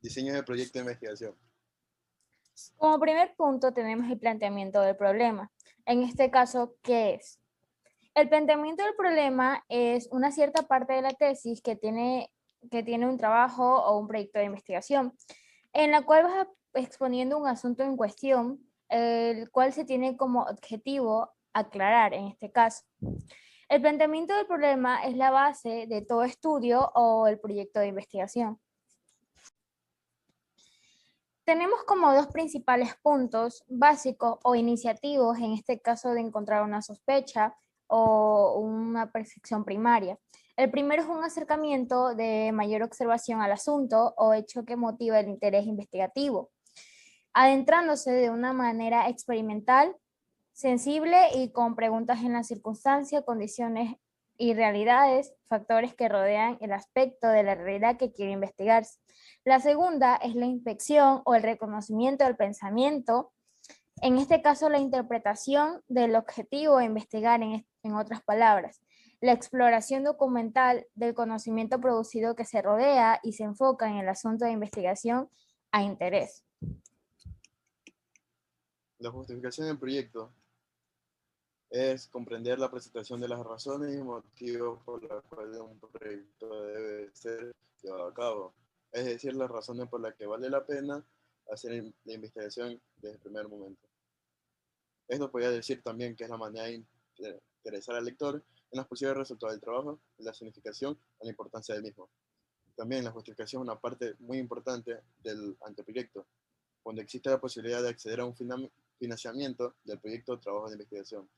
Diseño de proyecto de investigación. Como primer punto tenemos el planteamiento del problema. En este caso, ¿qué es? El planteamiento del problema es una cierta parte de la tesis que tiene un trabajo o un proyecto de investigación, en la cual vas exponiendo un asunto en cuestión, el cual se tiene como objetivo aclarar en este caso. El planteamiento del problema es la base de todo estudio o el proyecto de investigación. Tenemos como dos principales puntos básicos o iniciativos, en este caso de encontrar una sospecha o una percepción primaria. El primero es un acercamiento de mayor observación al asunto o hecho que motiva el interés investigativo, adentrándose de una manera experimental, sensible y con preguntas en la circunstancia, condiciones y realidades, factores que rodean el aspecto de la realidad que quiere investigarse. La segunda es la inspección o el reconocimiento del pensamiento, en este caso la interpretación del objetivo a investigar, en otras palabras, la exploración documental del conocimiento producido que se rodea y se enfoca en el asunto de investigación a interés. La justificación del proyecto es comprender la presentación de las razones y motivos por los cuales un proyecto debe ser llevado a cabo. Es decir, las razones por las que vale la pena hacer la investigación desde el primer momento. Esto podría decir también que es la manera de interesar al lector en los posibles resultados del trabajo, la significación o la importancia del mismo. También la justificación es una parte muy importante del anteproyecto, donde existe la posibilidad de acceder a un financiamiento del proyecto o trabajo de investigación.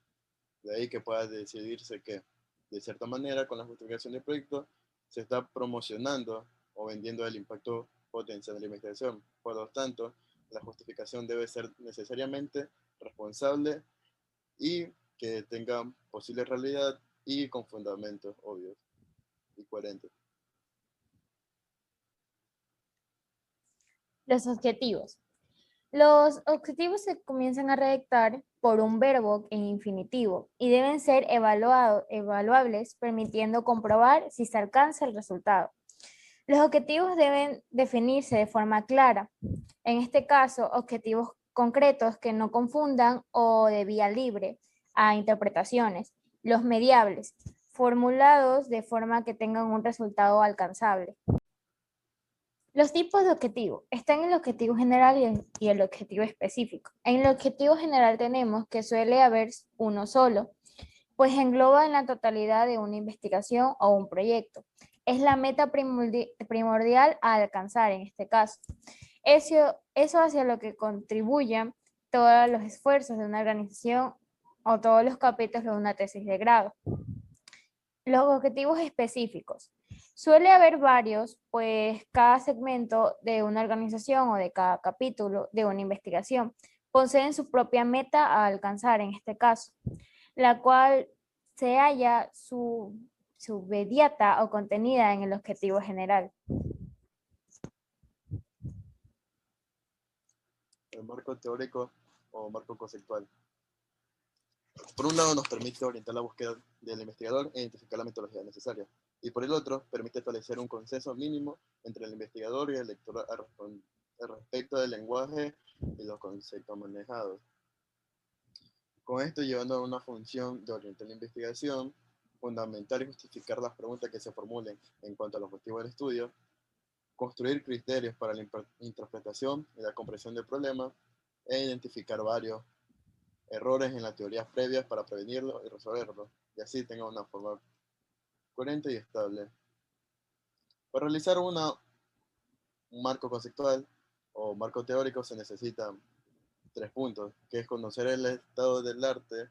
De ahí que pueda decidirse que, de cierta manera, con la justificación del proyecto, se está promocionando o vendiendo el impacto potencial de la investigación. Por lo tanto, la justificación debe ser necesariamente responsable y que tenga posible realidad y con fundamentos obvios y coherentes. Los objetivos. Los objetivos se comienzan a redactar por un verbo en infinitivo y deben ser evaluables, permitiendo comprobar si se alcanza el resultado. Los objetivos deben definirse de forma clara. En este caso, objetivos concretos que no confundan o de vía libre a interpretaciones. Los mediables, formulados de forma que tengan un resultado alcanzable. Los tipos de objetivo. Están el objetivo general y el objetivo específico. En el objetivo general tenemos que suele haber uno solo, pues engloba en la totalidad de una investigación o un proyecto. Es la meta primordial a alcanzar en este caso. Eso hacia lo que contribuyan todos los esfuerzos de una organización o todos los capítulos de una tesis de grado. Los objetivos específicos. Suele haber varios, pues cada segmento de una organización o de cada capítulo de una investigación poseen su propia meta a alcanzar en este caso, la cual se halla submediata o contenida en el objetivo general. El marco teórico o marco conceptual. Por un lado, nos permite orientar la búsqueda del investigador e identificar la metodología necesaria. Y por el otro, permite establecer un consenso mínimo entre el investigador y el lector al respecto del lenguaje y los conceptos manejados. Con esto llevando a una función de orientar la investigación, fundamental y justificar las preguntas que se formulen en cuanto al objetivo del estudio, construir criterios para la interpretación y la comprensión del problema, e identificar varios errores en las teorías previas para prevenirlo y resolverlo, y así tenga una forma coherente y estable. Para realizar un marco conceptual o marco teórico se necesitan 3 puntos, que es conocer el estado del arte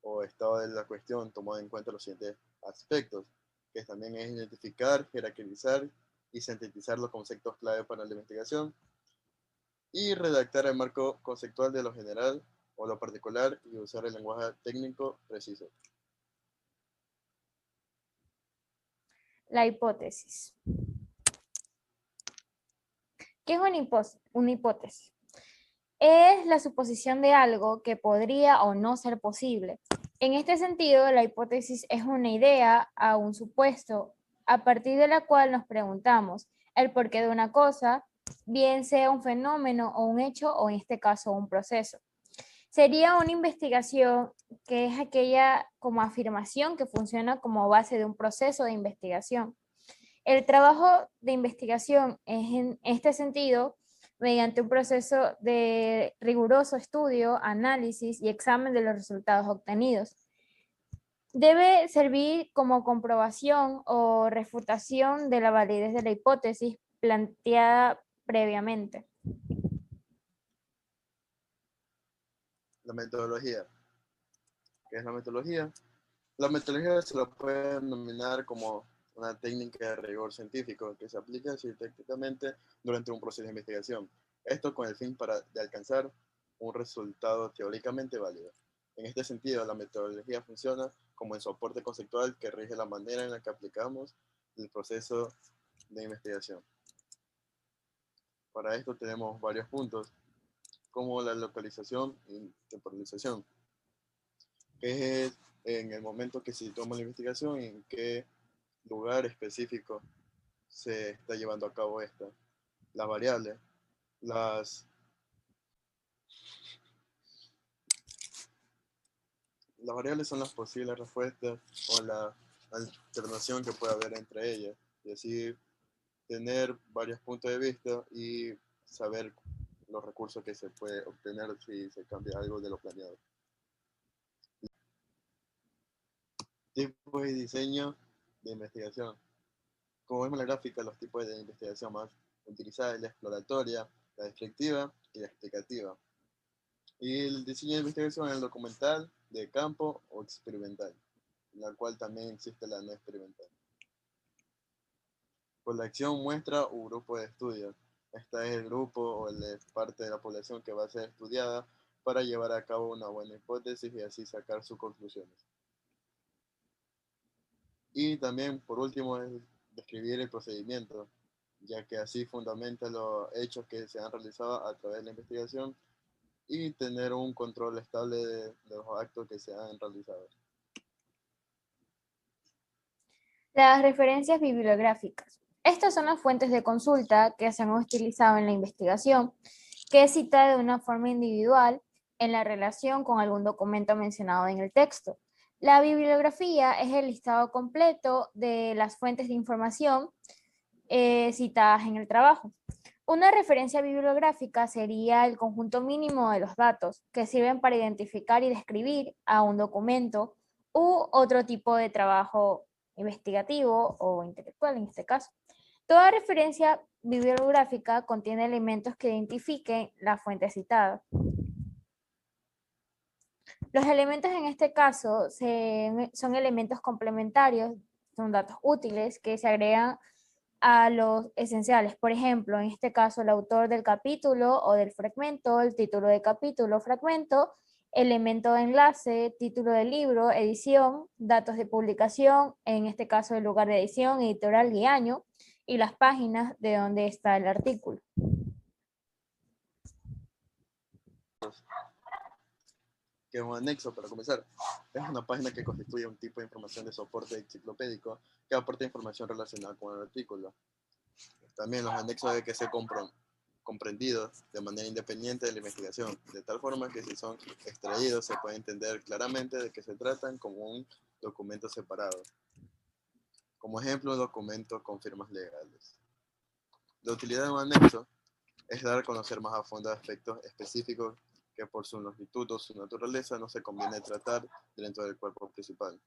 o estado de la cuestión, tomando en cuenta los siguientes aspectos, que también es identificar, jerarquizar y sintetizar los conceptos clave para la investigación, y redactar el marco conceptual de lo general o lo particular y usar el lenguaje técnico preciso. La hipótesis. ¿Qué es una hipótesis? Es la suposición de algo que podría o no ser posible. En este sentido, la hipótesis es una idea a un supuesto, a partir de la cual nos preguntamos el porqué de una cosa bien sea un fenómeno o un hecho o en este caso un proceso. Sería una investigación que es aquella como afirmación que funciona como base de un proceso de investigación. El trabajo de investigación es en este sentido mediante un proceso de riguroso estudio, análisis y examen de los resultados obtenidos. Debe servir como comprobación o refutación de la validez de la hipótesis planteada previamente. La metodología. ¿Qué es la metodología? La metodología se la puede denominar como una técnica de rigor científico que se aplica sintácticamente durante un proceso de investigación. Esto con el fin de alcanzar un resultado teóricamente válido. En este sentido, la metodología funciona como el soporte conceptual que rige la manera en la que aplicamos el proceso de investigación. Para esto tenemos varios puntos, como la localización y temporalización, que es en el momento que se toma la investigación y en qué lugar específico se está llevando a cabo esta. Las variables. Las, las variables son las posibles respuestas o la alternación que puede haber entre ellas. Y así tener varios puntos de vista y saber los recursos que se puede obtener si se cambia algo de lo planeado. Tipos y diseño de investigación. Como vemos en la gráfica, los tipos de investigación más utilizados es la exploratoria, la descriptiva y la explicativa. Y el diseño de investigación es el documental, de campo o experimental, en la cual también existe la no experimental. Por la acción, muestra o grupo de estudio. Esta es el grupo o la parte de la población que va a ser estudiada para llevar a cabo una buena hipótesis y así sacar sus conclusiones. Y también, por último, es describir el procedimiento, ya que así fundamenta los hechos que se han realizado a través de la investigación y tener un control estable de los actos que se han realizado. Las referencias bibliográficas. Estas son las fuentes de consulta que se han utilizado en la investigación, que es citada de una forma individual en la relación con algún documento mencionado en el texto. La bibliografía es el listado completo de las fuentes de información citadas en el trabajo. Una referencia bibliográfica sería el conjunto mínimo de los datos que sirven para identificar y describir a un documento u otro tipo de trabajo investigativo o intelectual en este caso. Toda referencia bibliográfica contiene elementos que identifiquen la fuente citada. Los elementos en este caso son elementos complementarios, son datos útiles que se agregan a los esenciales. Por ejemplo, en este caso, el autor del capítulo o del fragmento, el título de capítulo o fragmento, elemento de enlace, título del libro, edición, datos de publicación, en este caso el lugar de edición, editorial y año, y las páginas de donde está el artículo. Que es un anexo para comenzar. Es una página que constituye un tipo de información de soporte enciclopédico que aporta información relacionada con el artículo. También los anexos deben ser comprendidos de manera independiente de la investigación, de tal forma que si son extraídos se puede entender claramente de qué se tratan como un documento separado. Como ejemplo, documentos con firmas legales. La utilidad de un anexo es dar a conocer más a fondo aspectos específicos que por su longitud o su naturaleza no se conviene tratar dentro del cuerpo principal.